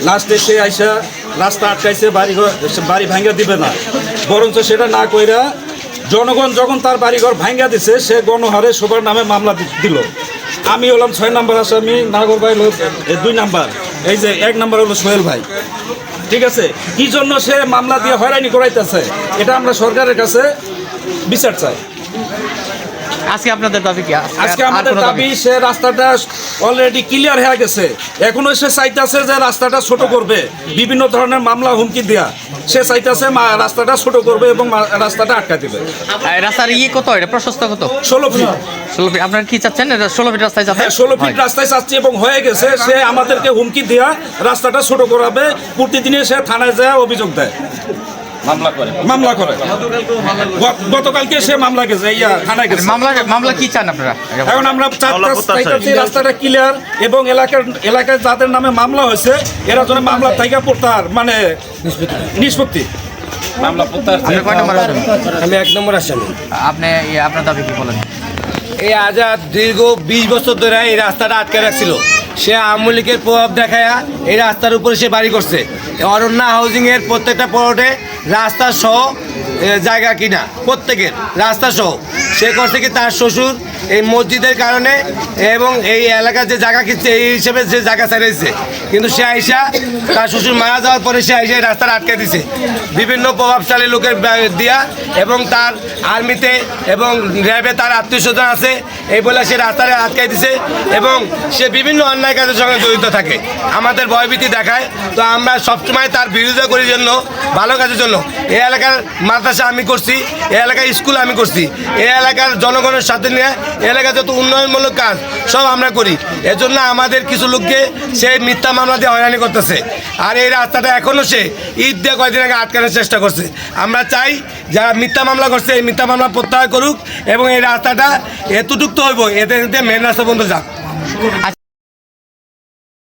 লাস্টে সে আইসা রাস্তা আটকাইছে, বাড়ি ভাঙ্গা দিবে না, বরঞ্চ সেটা না কইরা জনগণ যখন তার বাড়িঘর ভাঙ্গা দিছে সে গণহারে সবার নামে মামলা দিল। আমি হলাম 6 নম্বর আসামি, নাগর ভাই হলো 2 নাম্বার, এই যে 1 নাম্বার হলো সোহেল ভাই। ঠিক আছে, কি জন্য সে মামলা দিয়ে হয়রানি করাইতেছে, এটা আমরা সরকারের কাছে বিচার চাই। আজকে আপনাদের দাবি কি? আজকে আমাদের দাবি, সে রাস্তাটা অলরেডি ক্লিয়ার হয়ে গেছে, এখনো সে চাইতেছে যে রাস্তাটা ছোট করবে, বিভিন্ন ধরনের মামলা হুমকি দেয়া সে চাইতেছে রাস্তাটা ছোট করবে এবং রাস্তাটা আটকা দিবে। রাস্তার কত, এটা প্রশস্ত কত? 16 ফিট। 16 ফিট আপনারা কি চাচ্ছেন? এটা 16 ফিট রাস্তায় যাবে? 16 ফিট রাস্তায় চাচ্ছি এবং হয়ে গেছে। সে আমাদেরকে হুমকি দেয়া রাস্তাটা ছোট করাবে, প্রতিদিনে সে থানায় যায় অভিযোগ দেয়, মামলা করে। গতকালকে সে মামলা গেছে, থানায় গেছে। মামলা কি চান আপনারা? এখন আমরা চাইতেছি রাস্তাটা ক্লিয়ার এবং এলাকায় যাদের নামে মামলা হয়েছে এরা যেন মামলা থেকে প্রত্যাহার, মানে নিষ্পত্তি মামলা প্রত্যাহার। আমি 1 নম্বর আসামি। আপনি আপনার দাবি কি বলেন? এই আজাদ দীর্ঘ 20 বছর ধরে এই রাস্তাটা আটকে রাখছিল। সে আওয়ামী লীগের প্রভাব দেখায়া এই রাস্তার উপরে সে বাড়ি করছে। অরণ্যা হাউজিংয়ের প্রত্যেকটা প্লটে রাস্তা সহ জায়গা কিনা, প্রত্যেকের রাস্তা সহ সে করছে কি তার শ্বশুর এই মসজিদের কারণে এবং এই এলাকার যে জায়গা কিনছে এই হিসেবে যে জায়গা ছাড়িয়েছে, কিন্তু সে আইসা তার শ্বশুর মারা যাওয়ার পরে সে আইসা রাস্তাটা আটকে দিছে বিভিন্ন প্রভাবশালী লোকের দিয়া, এবং তার আর্মিতে এবং র্যাবে তার আত্মীয় স্বজন আছে এই বলে সে রাস্তায় আটকাই দিছে এবং সে বিভিন্ন অন্যায় কাজের সঙ্গে জড়িত থাকে, আমাদের ভয়ভীতি দেখায়। তো আমরা সবসময় তার বিরোধিতা করি জন্য, ভালো কাজের জন্য। এই এলাকার মাদ্রাসা আমি করছি, এই এলাকার স্কুল আমি করছি, এই এলাকার জনগণের সাথে নিয়ে এলাকার যত উন্নয়নমূলক কাজ সব আমরা করি। এজন্য আমাদের কিছু লোককে সে মিথ্যা মামলা দিয়ে হয়রানি করতেছে। আর এই রাস্তাটা এখনও সে ঈদ দিয়ে কয়েকদিন আগে আটকানোর চেষ্টা করছে। আমরা চাই যারা মিথ্যা মামলা করছে এই মিথ্যা মামলা প্রত্যাহার করুক এবং এই রাস্তাটা এতটুকু হইব, এতে মেন রাস্তা বন্ধ যাক।